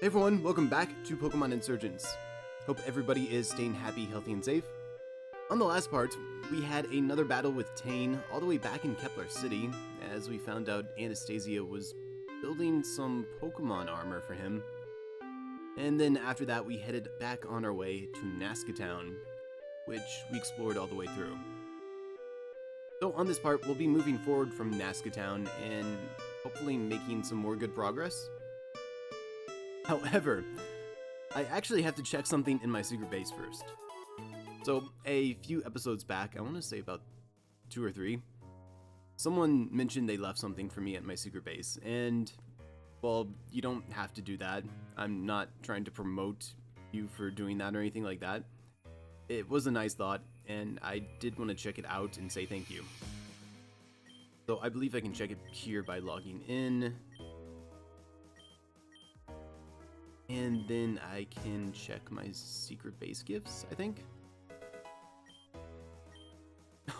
Hey everyone, welcome back to Pokémon Insurgence. Hope everybody is staying happy, healthy, and safe. On the last part, we had another battle with Tane all the way back in Kepler City, as we found out Anastasia was building some Pokemon armor for him. And then after that, we headed back on our way to Nazca Town, which we explored all the way through. So on this part, we'll be moving forward from Nazca Town and hopefully making some more good progress. However, I actually have to check something in my secret base first. So, a few episodes back, I want to say about 2 or 3, someone mentioned they left something for me at my secret base, and, well, you don't have to do that. I'm not trying to promote you for doing that or anything like that. It was a nice thought, and I did want to check it out and say thank you. So, I believe I can check it here by logging in. And then I can check my secret base gifts, I think.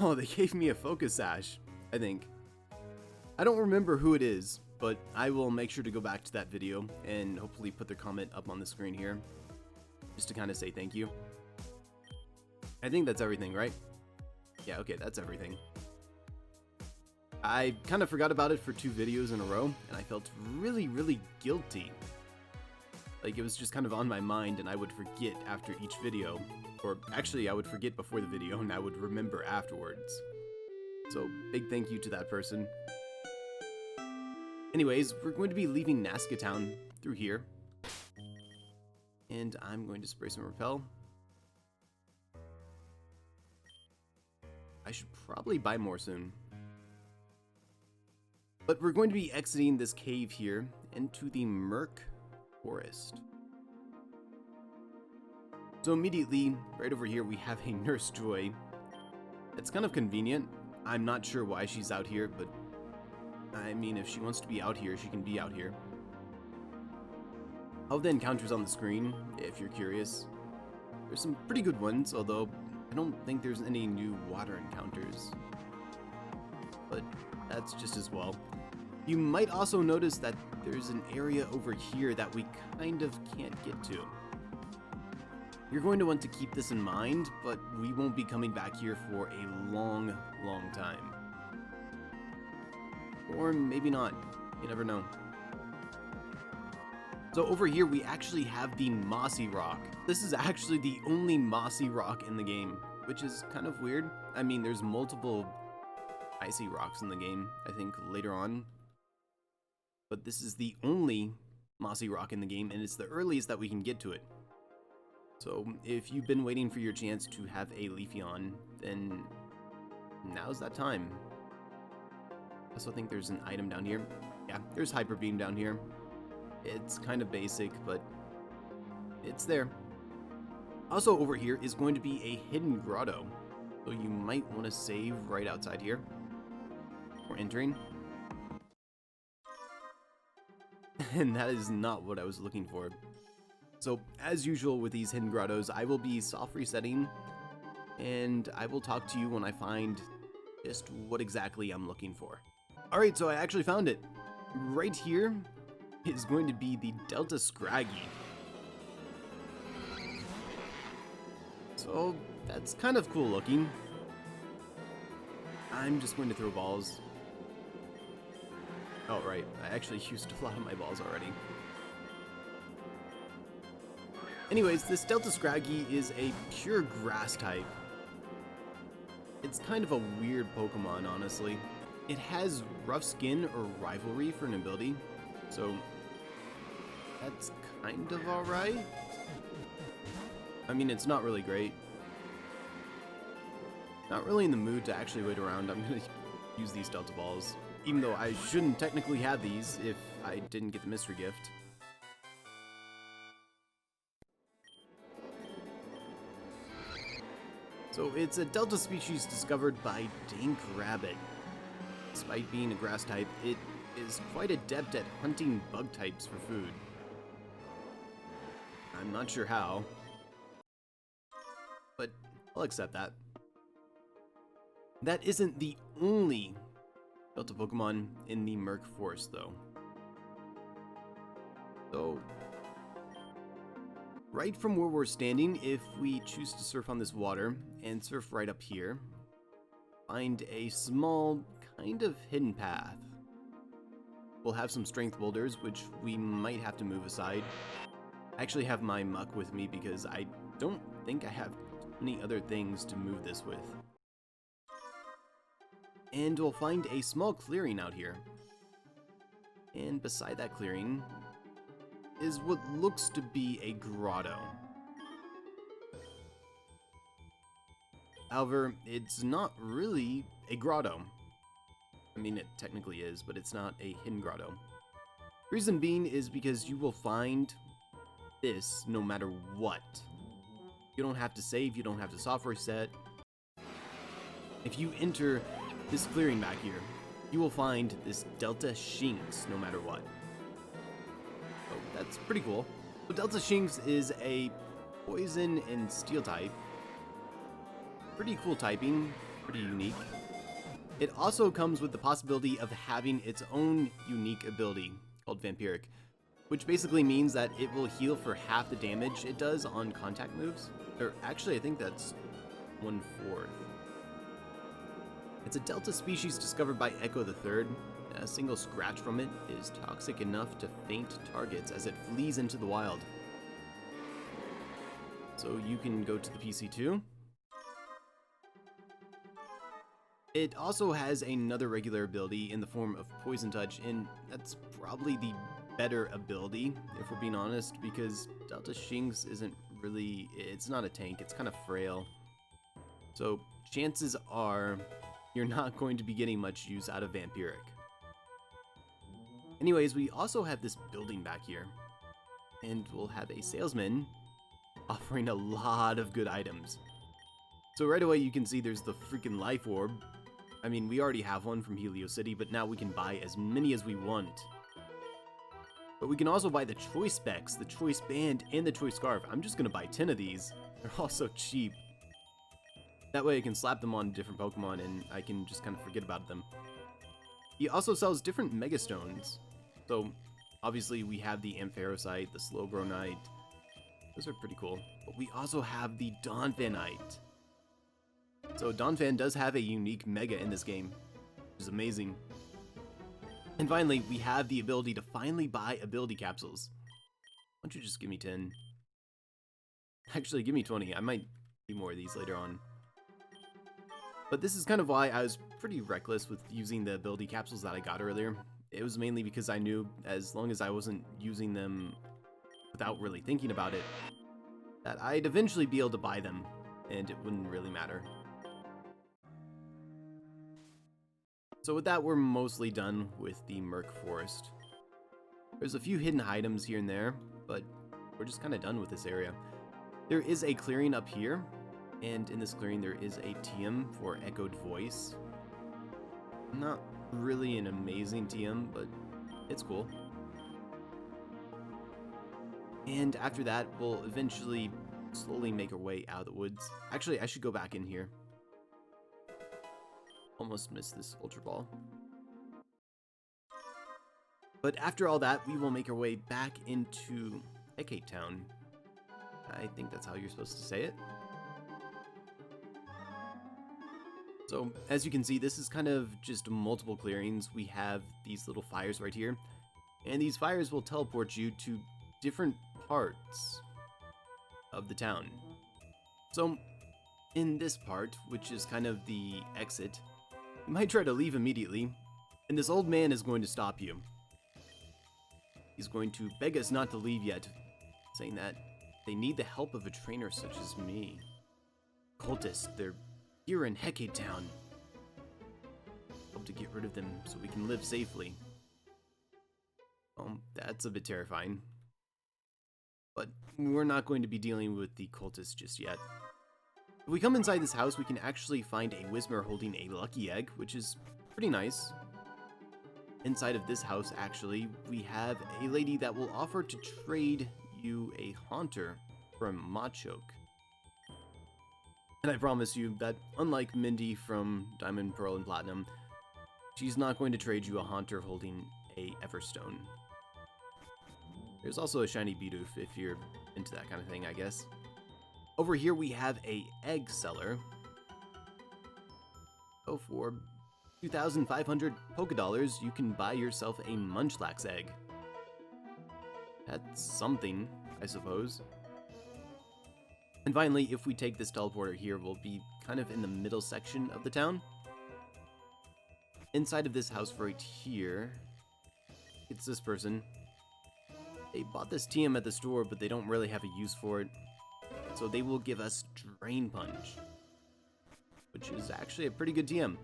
Oh, they gave me a focus sash, I think. I don't remember who it is, but I will make sure to go back to that video and hopefully put their comment up on the screen here, just to kind of say thank you. I think that's everything, right? Yeah, okay, that's everything. I kind of forgot about it for 2 videos in a row, and I felt really guilty. Like, it was just kind of on my mind, and I would forget after each video. Or, actually, I would forget before the video, and I would remember afterwards. So, big thank you to that person. Anyways, we're going to be leaving Nazca Town through here. And I'm going to spray some repel. I should probably buy more soon. But we're going to be exiting this cave here into the Merc Forest. So immediately, right over here, we have a Nurse Joy. It's kind of convenient. I'm not sure why she's out here, but I mean, if she wants to be out here, she can be out here. All the encounters on the screen, if you're curious. There's some pretty good ones, although I don't think there's any new water encounters. But that's just as well. You might also notice that there's an area over here that we kind of can't get to. You're going to want to keep this in mind, but we won't be coming back here for a long time. Or maybe not. You never know. So over here we actually have the Mossy Rock. This is actually the only Mossy Rock in the game, which is kind of weird. I mean, there's multiple Icy Rocks in the game, I think, later on. But this is the only Mossy Rock in the game, and it's the earliest that we can get to it. So if you've been waiting for your chance to have a Leafeon, then now's that time. I also think there's an item down here. Yeah, there's Hyper Beam down here. It's kind of basic, but it's there. Also over here is going to be a hidden grotto, so you might want to save right outside here before entering. And that is not what I was looking for. So, as usual with these hidden grottos, I will be soft resetting, and I will talk to you when I find just what exactly I'm looking for. Alright, so I actually found it. Right here is going to be the Delta Scraggy. So, that's kind of cool looking. I'm just going to throw balls. Oh, right. I actually used a lot of my balls already. Anyways, this Delta Scraggy is a pure grass type. It's kind of a weird Pokemon, honestly. It has Rough Skin or Rivalry for an ability, so that's kind of alright. I mean, it's not really great. Not really in the mood to actually wait around. I'm gonna use these Delta Balls. Even though I shouldn't technically have these if I didn't get the mystery gift. So it's a Delta species discovered by Dank Rabbit. Despite being a grass type, it is quite adept at hunting bug types for food. I'm not sure how, but I'll accept that. That isn't the only Delta Pokemon in the Merc Forest, though. So, right from where we're standing, if we choose to surf on this water and surf right up here, find a small, kind of hidden path. We'll have some strength boulders, which we might have to move aside. I actually have my muck with me because I don't think I have any other things to move this with. And we'll find a small clearing out here. And beside that clearing is what looks to be a grotto. However, it's not really a grotto. I mean, it technically is, but it's not a hidden grotto. Reason being is because you will find this no matter what. You don't have to save, you don't have to soft reset. If you enter this clearing back here, you will find this Delta Shinx no matter what. Oh, that's pretty cool. So Delta Shinx is a poison and steel type. Pretty cool typing, pretty unique. It also comes with the possibility of having its own unique ability called Vampiric, which basically means that it will heal for half the damage it does on contact moves. Or actually, I think that's 1/4. It's a Delta species discovered by Echo the Third. A single scratch from it is toxic enough to faint targets as it flees into the wild. So you can go to the PC too. It also has another regular ability in the form of Poison Touch, and that's probably the better ability, if we're being honest, because Delta Shinx isn't really, it's not a tank, it's kind of frail. So chances are you're not going to be getting much use out of Vampiric. Anyways, we also have this building back here, and we'll have a salesman offering a lot of good items. So right away you can see there's the freaking life orb. I mean, we already have one from Helio City, but now we can buy as many as we want. But we can also buy the choice specs, the choice band, and the choice scarf. I'm just gonna buy 10 of these. They're all so cheap. That way I can slap them on different Pokemon and I can just kind of forget about them. He also sells different Megastones. So obviously we have the Ampharocyte, the Slowbronite. Those are pretty cool. But we also have the Donphanite. So Donphan does have a unique Mega in this game, which is amazing. And finally, we have the ability to finally buy ability capsules. Why don't you just give me 10? Actually, give me 20. I might do more of these later on. But this is kind of why I was pretty reckless with using the ability capsules that I got earlier. It was mainly because I knew as long as I wasn't using them without really thinking about it, that I'd eventually be able to buy them, and it wouldn't really matter. So with that, we're mostly done with the Merc Forest. There's a few hidden items here and there, but we're just kind of done with this area. There is a clearing up here, and in this clearing there is a TM for Echoed Voice. Not really an amazing TM, but it's cool. And after that, we'll eventually slowly make our way out of the woods. Actually, I should go back in here. Almost missed this Ultra Ball. But after all that, we will make our way back into Hecate Town. I think that's how you're supposed to say it. So, as you can see, this is kind of just multiple clearings. We have these little fires right here, and these fires will teleport you to different parts of the town. So, in this part, which is kind of the exit, you might try to leave immediately, and this old man is going to stop you. He's going to beg us not to leave yet, saying that they need the help of a trainer such as me. Cultists, they're here in Hecate Town. Hope to get rid of them so we can live safely. That's a bit terrifying. But we're not going to be dealing with the cultists just yet. If we come inside this house, we can actually find a Whismur holding a lucky egg, which is pretty nice. Inside of this house, actually, we have a lady that will offer to trade you a Haunter for a Machoke. And I promise you that, unlike Mindy from Diamond, Pearl, and Platinum, she's not going to trade you a Haunter holding a Everstone. There's also a shiny Bidoof if you're into that kind of thing, I guess. Over here we have a egg seller. So for 2,500 Pokédollars, you can buy yourself a Munchlax egg. That's something, I suppose. And finally, if we take this teleporter here, we'll be kind of in the middle section of the town. Inside of this house right here, it's this person. They bought this TM at the store, but they don't really have a use for it. So they will give us Drain Punch, which is actually a pretty good TM.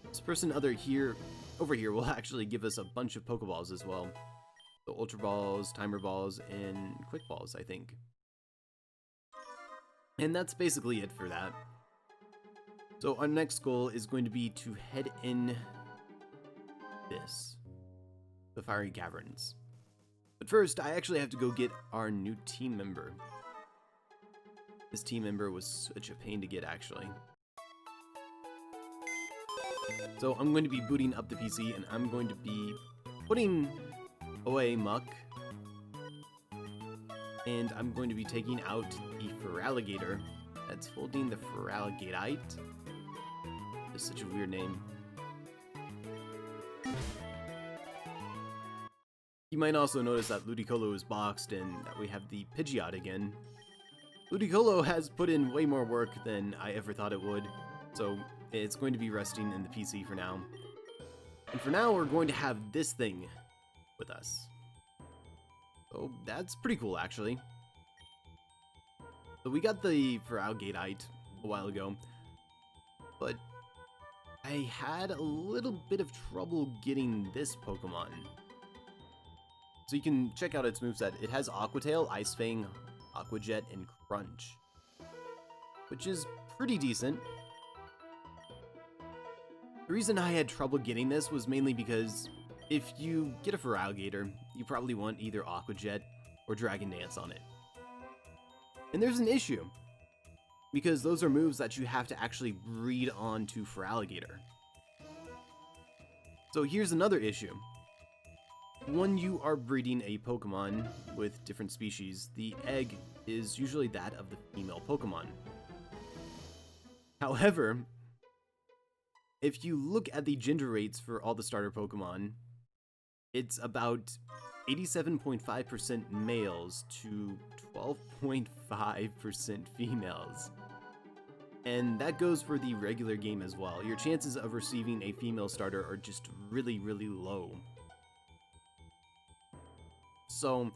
This person over here will actually give us a bunch of Pokeballs as well. So Ultra Balls, Timer Balls, and Quick Balls, I think. And that's basically it for that. So our next goal is going to be to head in the Fiery Caverns. But first, I actually have to go get our new team member. This team member was such a pain to get, actually. So I'm going to be booting up the PC, and I'm going to be putting away Muck. And I'm going to be taking out the Feraligatr that's holding the Feraligatite. It's such a weird name. You might also notice that Ludicolo is boxed and that we have the Pidgeot again. Ludicolo has put in way more work than I ever thought it would, so it's going to be resting in the PC for now. And for now, we're going to have this thing with us. So that's pretty cool, actually. So we got the Feraligatite a while ago, but I had a little bit of trouble getting this Pokemon. So you can check out its moveset. It has Aqua Tail, Ice Fang, Aqua Jet, and Crunch, which is pretty decent. The reason I had trouble getting this was mainly because if you get a Feraligatr, you probably want either Aqua Jet or Dragon Dance on it. And there's an issue, because those are moves that you have to actually breed onto Feraligatr. So here's another issue. When you are breeding a Pokemon with different species, the egg is usually that of the female Pokemon. However, if you look at the gender rates for all the starter Pokemon, it's about 87.5% males to 12.5% females. And that goes for the regular game as well. Your chances of receiving a female starter are just really, really low. So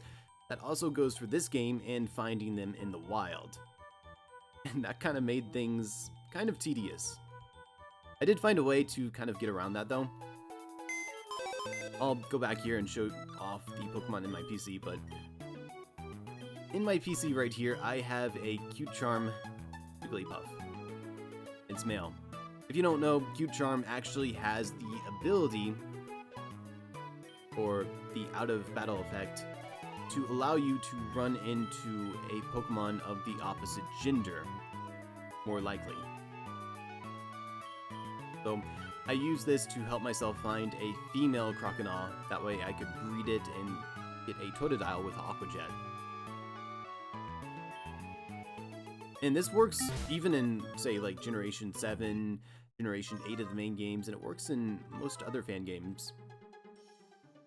that also goes for this game and finding them in the wild. And that kind of made things kind of tedious. I did find a way to kind of get around that though. I'll go back here and show off the Pokemon in my PC, but in my PC right here, I have a Cute Charm Wigglypuff. It's male. If you don't know, Cute Charm actually has the ability, or the out of battle effect, to allow you to run into a Pokemon of the opposite gender, more likely. So I use this to help myself find a female Croconaw, that way I could breed it and get a Totodile with Aqua Jet. And this works even in, say, like Generation 7, Generation 8 of the main games, and it works in most other fan games.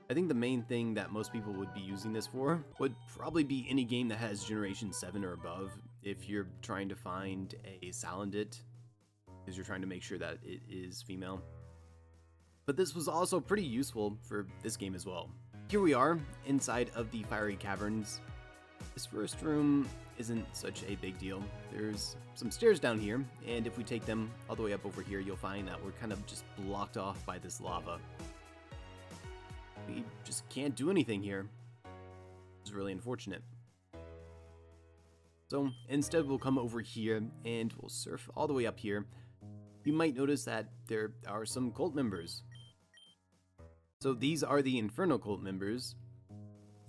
I think the main thing that most people would be using this for would probably be any game that has Generation 7 or above, if you're trying to find a Salandit, because you're trying to make sure that it is female. But this was also pretty useful for this game as well. Here we are, inside of the Fiery Caverns. This first room isn't such a big deal. There's some stairs down here, and if we take them all the way up over here, you'll find that we're kind of just blocked off by this lava. We just can't do anything here. It's really unfortunate. So instead we'll come over here and we'll surf all the way up here. You might notice that there are some cult members. So these are the Infernal Cult members.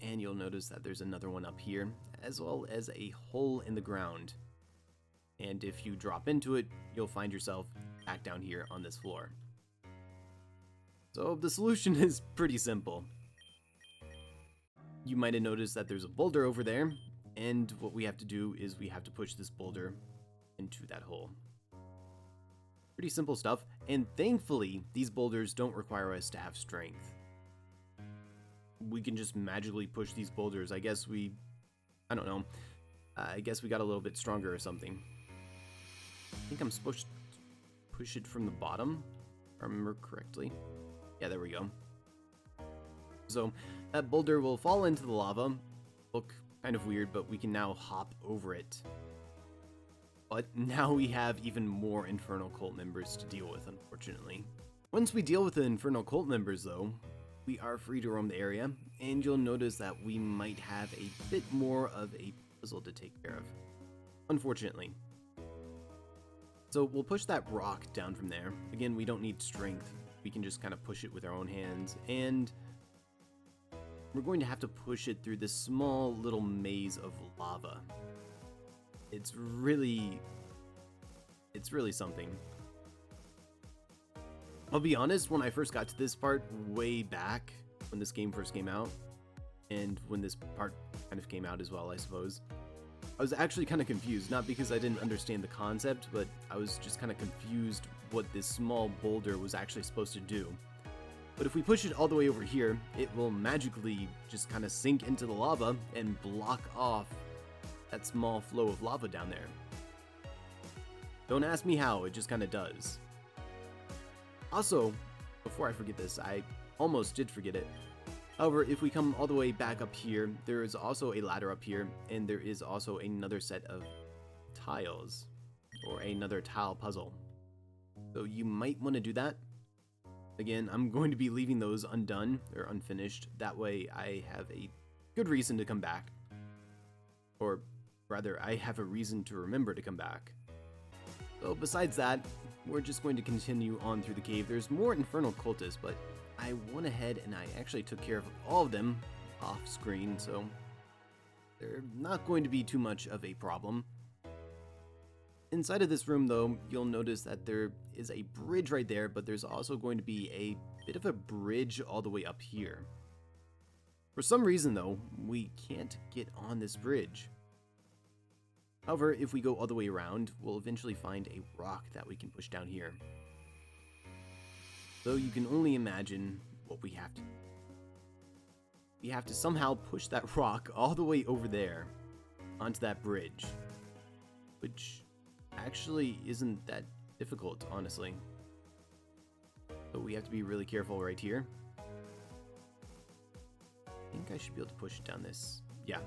And you'll notice that there's another one up here, as well as a hole in the ground. And if you drop into it, you'll find yourself back down here on this floor. So the solution is pretty simple. you might have noticed that there's a boulder over there, and what we have to do is we have to push this boulder into that hole. Pretty simple stuff, and thankfully, these boulders don't require us to have strength. We can just magically push these boulders. I don't know. I guess we got a little bit stronger or something. I think I'm supposed to push it from the bottom, if I remember correctly. Yeah, there we go. So that boulder will fall into the lava. Look kind of weird, but we can now hop over it. But now we have even more Infernal Cult members to deal with, unfortunately. Once we deal with the Infernal Cult members, though, we are free to roam the area, and you'll notice that we might have a bit more of a puzzle to take care of, unfortunately. So we'll push that rock down from there. Again, we don't need strength. We can just kind of push it with our own hands, and we're going to have to push it through this small little maze of lava. It's really something. I'll be honest, when I first got to this part way back, when this game first came out, and when this part kind of came out as well, I suppose, I was actually kind of confused, not because I didn't understand the concept, but I was just kind of confused what this small boulder was actually supposed to do. But if we push it all the way over here, it will magically just kind of sink into the lava and block off that small flow of lava down there. Don't ask me how, it just kind of does. Also, before I forget this, I almost did forget it. However, if we come all the way back up here, there is also a ladder up here, and there is also another set of tiles, or another tile puzzle. So you might want to do that. Again, I'm going to be leaving those undone, or unfinished. That way I have a good reason to come back. Or rather, I have a reason to remember to come back. So besides that, we're just going to continue on through the cave. There's more Infernal Cultists, but I went ahead and I actually took care of all of them off screen, so they're not going to be too much of a problem. Inside of this room, though, you'll notice that there is a bridge right there, but there's also going to be a bit of a bridge all the way up here. For some reason, though, we can't get on this bridge. However, if we go all the way around, we'll eventually find a rock that we can push down here. So you can only imagine what we have to do. We have to somehow push that rock all the way over there onto that bridge, which actually isn't that difficult, honestly. So we have to be really careful right here. I think I should be able to push it down this. Yeah,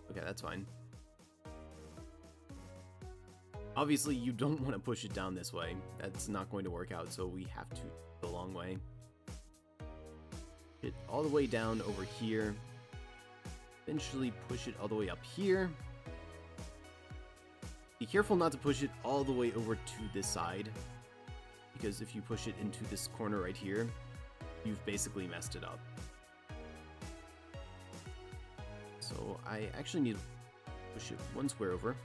okay, that's fine. Obviously, you don't want to push it down this way. That's not going to work out, so we have to go the long way. It all the way down over here. Eventually push it all the way up here. Be careful not to push it all the way over to this side, because if you push it into this corner right here, you've basically messed it up. So I actually need to push it one square over.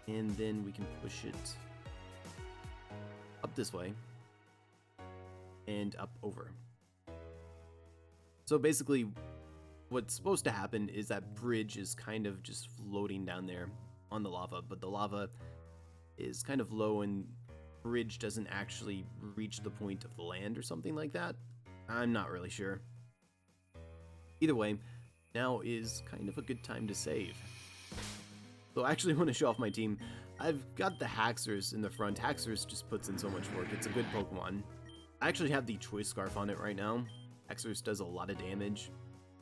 And then we can push it up this way and up over. So basically, what's supposed to happen is that bridge is kind of just floating down there on the lava, but the lava is kind of low and bridge doesn't actually reach the point of the land or something like that. I'm not really sure. Either way, now is kind of a good time to save. So I actually want to show off my team. I've got the Haxorus in the front. Haxorus just puts in so much work. It's a good Pokemon. I actually have the Choice Scarf on it right now. Haxorus does a lot of damage.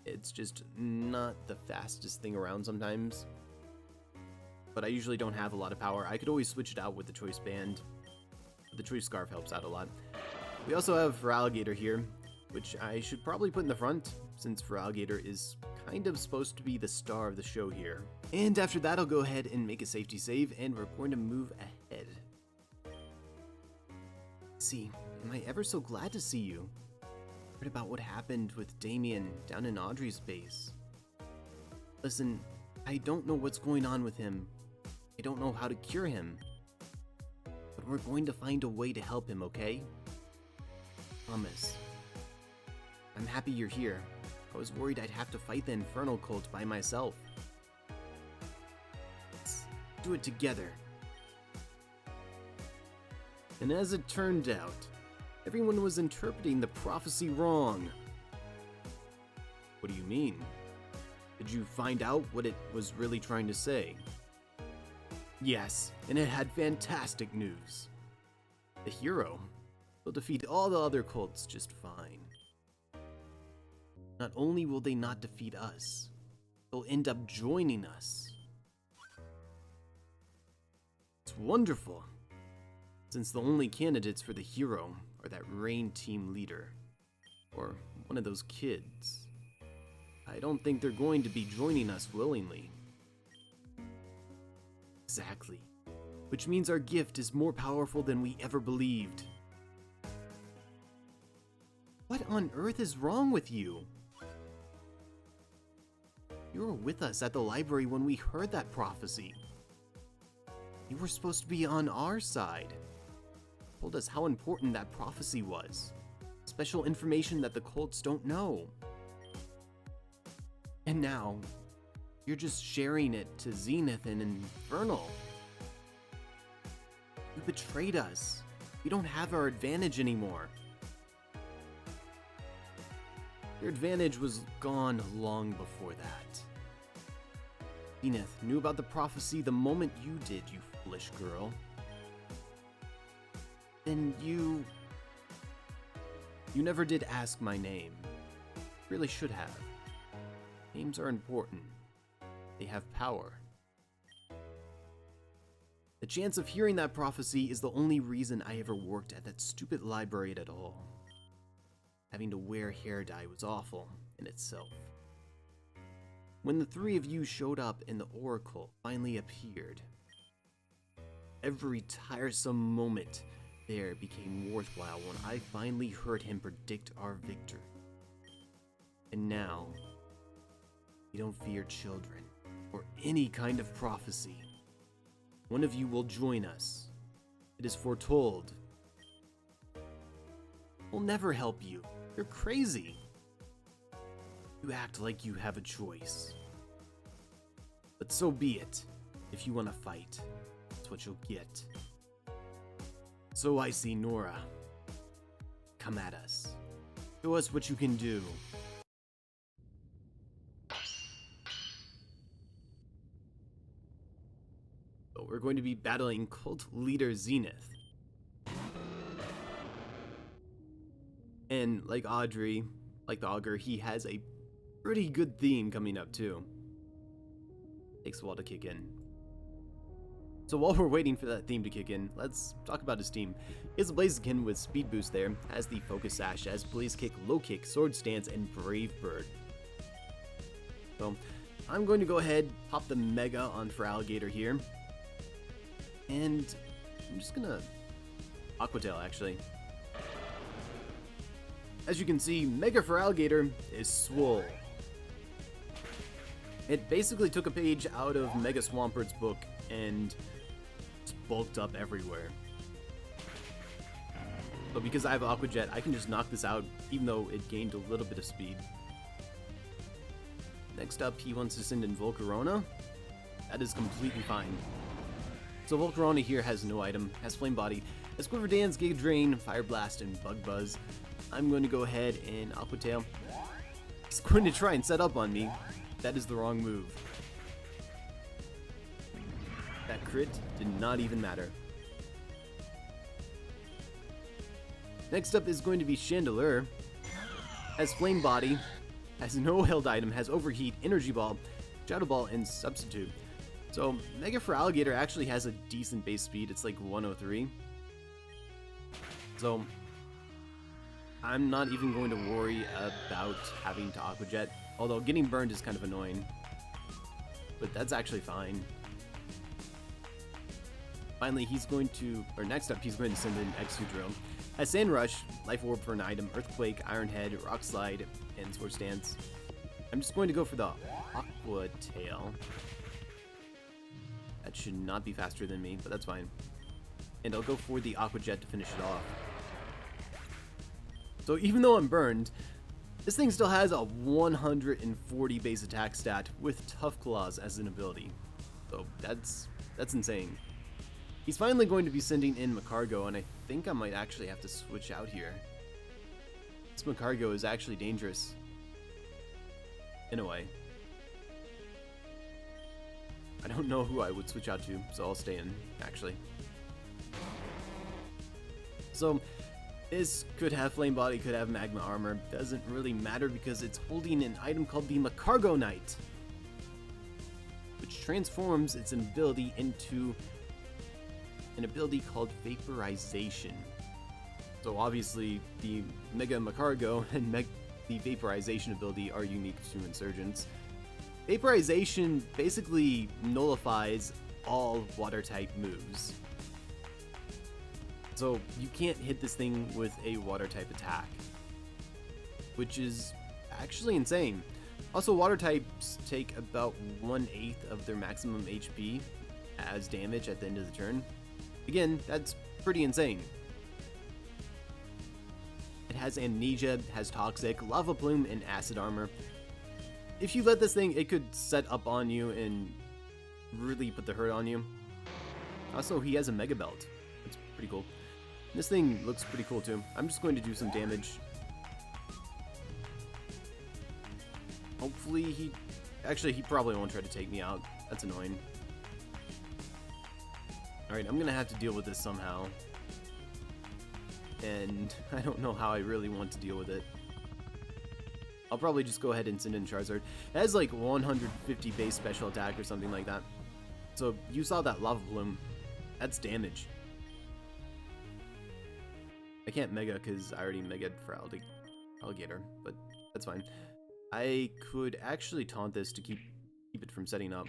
It's just not the fastest thing around sometimes. But I usually don't have a lot of power. I could always switch it out with the Choice Band. But the Choice Scarf helps out a lot. We also have Feraligatr here, which I should probably put in the front, since Feraligatr is kind of supposed to be the star of the show here. And after that, I'll go ahead and make a safety save, and we're going to move ahead. See, am I ever so glad to see you? Heard about what happened with Damien down in Audrey's base. Listen, I don't know what's going on with him. I don't know how to cure him. But we're going to find a way to help him, okay? Promise. I'm happy you're here. I was worried I'd have to fight the Infernal Cult by myself. Let's do it together. And as it turned out, everyone was interpreting the prophecy wrong. What do you mean? Did you find out what it was really trying to say? Yes, and it had fantastic news. The hero will defeat all the other cults just fine. Not only will they not defeat us, they'll end up joining us. It's wonderful, since the only candidates for the hero are that Rain team leader, or one of those kids. I don't think they're going to be joining us willingly. Exactly. Which means our gift is more powerful than we ever believed. What on earth is wrong with you? You were with us at the library when we heard that prophecy. You were supposed to be on our side. Told us how important that prophecy was. Special information that the cults don't know. And now, you're just sharing it to Zenith and Infernal. You betrayed us. We don't have our advantage anymore. Your advantage was gone long before that. Zenith knew about the prophecy the moment you did, you foolish girl. Then you never did ask my name. Really should have. Names are important. They have power. The chance of hearing that prophecy is the only reason I ever worked at that stupid library at all. Having to wear hair dye was awful in itself. When the three of you showed up and the Oracle finally appeared, every tiresome moment there became worthwhile when I finally heard him predict our victory. And now, we don't fear children or any kind of prophecy. One of you will join us. It is foretold. We'll never help you. You're crazy. You act like you have a choice. But so be it. If you want to fight, that's what you'll get. So I see Nora. Come at us. Show us what you can do. So we're going to be battling cult leader Zenith. And like Audrey, like the Augur, he has a pretty good theme coming up too. Takes a while to kick in. So while we're waiting for that theme to kick in, let's talk about his team. He has a Blaziken with Speed Boost there, has the Focus Sash, has Blaze Kick, Low Kick, Swords Dance, and Brave Bird. So I'm going to go ahead, pop the Mega on Feraligatr here. And I'm just gonna Aqua Tail actually. As you can see, Mega Feraligatr is swole. It basically took a page out of Mega Swampert's book and it's bulked up everywhere. But because I have Aqua Jet, I can just knock this out even though it gained a little bit of speed. Next up, he wants to send in Volcarona. That is completely fine. So Volcarona here has no item, has Flame Body, has Quiver Dance, Giga Drain, Fire Blast, and Bug Buzz. I'm going to go ahead and Aqua Tail. He's going to try and set up on me. That is the wrong move. That crit did not even matter. Next up is going to be Chandelure. Has Flame Body, has no held item, has Overheat, Energy Ball, Shadow Ball, and Substitute. So Mega Feraligatr actually has a decent base speed. It's like 103. So I'm not even going to worry about having to Aqua Jet, although getting burned is kind of annoying. But that's actually fine. Finally, he's going to, or next up, he's going to send in Exudrill. Has Sand Rush, Life Orb for an item, Earthquake, Iron Head, Rock Slide, and Swords Dance. I'm just going to go for the Aqua Tail. That should not be faster than me, but that's fine. And I'll go for the Aqua Jet to finish it off. So even though I'm burned, This thing still has a 140 base attack stat with Tough Claws as an ability. So that's insane. He's finally going to be sending in M-Magcargo, and I think I might actually have to switch out here. This M-Magcargo is actually dangerous. In a way. I don't know who I would switch out to, so I'll stay in, actually. So, this could have Flame Body, could have Magma Armor. Doesn't really matter because it's holding an item called the M-Magcargo Knight, which transforms its ability into an ability called Vaporization. So obviously, the Mega M-Magcargo and the Vaporization ability are unique to Insurgence. Vaporization basically nullifies all water-type moves. So you can't hit this thing with a water-type attack, which is actually insane. Also, water types take about 1/8 of their maximum HP as damage at the end of the turn. Again, that's pretty insane. It has Amnesia, has Toxic, Lava Plume, and Acid Armor. If you let this thing, it could set up on you and really put the hurt on you. Also, he has a Mega Belt. It's pretty cool. This thing looks pretty cool too. I'm just going to do some damage. Hopefully he... Actually, he probably won't try to take me out. That's annoying. Alright, I'm gonna have to deal with this somehow. And I don't know how I really want to deal with it. I'll probably just go ahead and send in Charizard. It has like 150 base special attack or something like that. So you saw that Lava Plume. That's damage. I can't Mega because I already Mega'd Feraligatr, but that's fine. I could actually taunt this to keep it from setting up,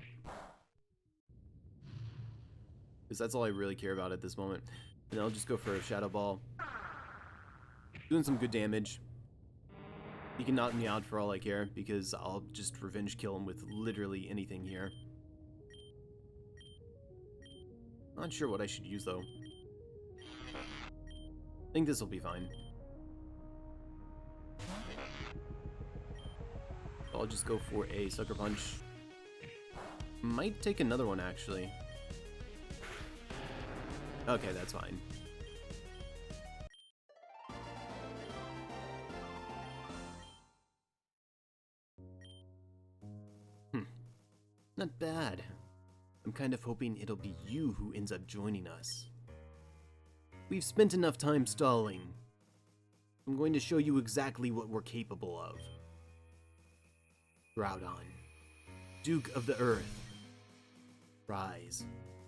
because that's all I really care about at this moment. And I'll just go for a Shadow Ball. Doing some good damage. He can knock me out for all I care, because I'll just revenge kill him with literally anything here. Not sure what I should use though. I think this will be fine. I'll just go for a Sucker Punch. Might take another one actually. Okay, that's fine. Not bad. I'm kind of hoping it'll be you who ends up joining us. We've spent enough time stalling. I'm going to show you exactly what we're capable of. Groudon, Duke of the Earth. Rise.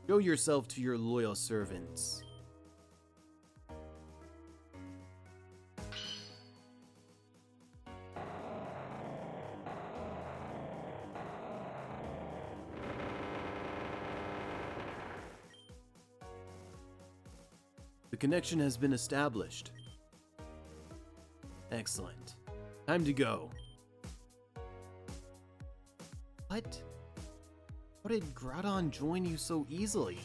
Show yourself to your loyal servants. The connection has been established. Excellent. Time to go. What? How did Groudon join you so easily?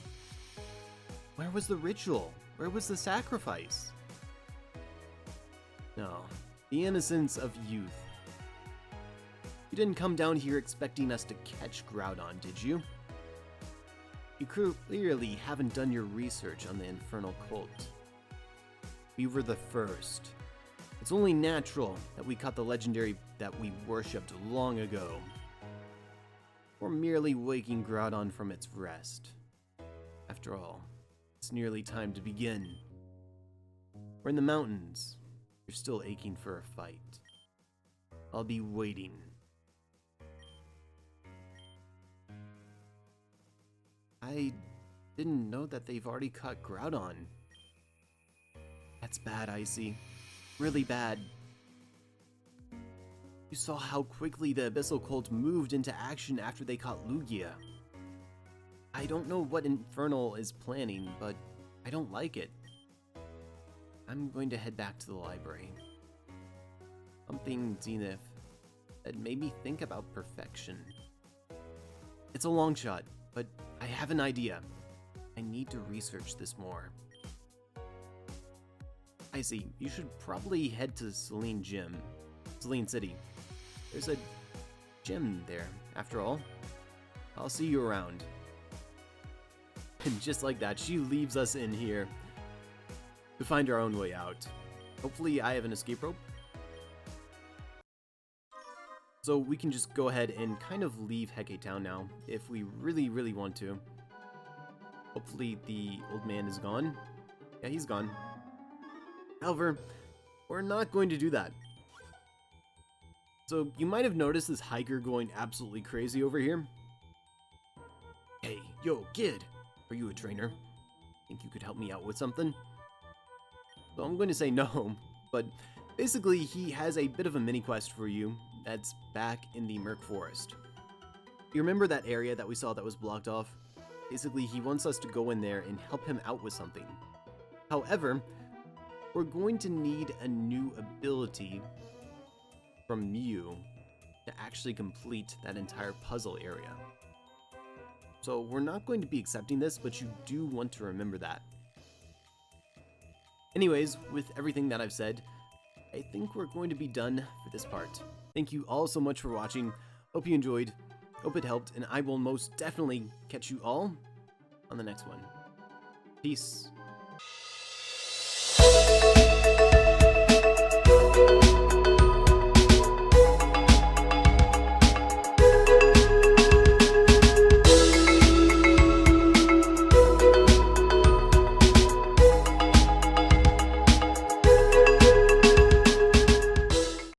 Where was the ritual? Where was the sacrifice? No, the innocence of youth. You didn't come down here expecting us to catch Groudon, did you? You clearly haven't done your research on the Infernal Cult. We were the first. It's only natural that we caught the legendary that we worshipped long ago. We're merely waking Groudon from its rest. After all, it's nearly time to begin. We're in the mountains. You're still aching for a fight. I'll be waiting. I didn't know that they've already caught Groudon. That's bad, Icy. Really bad. You saw how quickly the Abyssal Cult moved into action after they caught Lugia. I don't know what Infernal is planning, but I don't like it. I'm going to head back to the library. Something Zenith that made me think about perfection. It's a long shot, but I have an idea. I need to research this more. I see, you should probably head to Celine Gym. Celine City. There's a gym there, after all. I'll see you around. And just like that, she leaves us in here to find our own way out. Hopefully I have an escape rope. So we can just go ahead and kind of leave Hecate Town now, if we really, really want to. Hopefully the old man is gone. Yeah, he's gone. However, we're not going to do that. So you might have noticed this hiker going absolutely crazy over here. Hey, yo, kid! Are you a trainer? Think you could help me out with something? So I'm going to say no, but basically he has a bit of a mini quest for you that's back in the Merc Forest. You remember that area that we saw that was blocked off? Basically he wants us to go in there and help him out with something. However, we're going to need a new ability from you to actually complete that entire puzzle area. So we're not going to be accepting this, but you do want to remember that. Anyways, with everything that I've said, I think we're going to be done for this part. Thank you all so much for watching. Hope you enjoyed, hope it helped, and I will most definitely catch you all on the next one. Peace.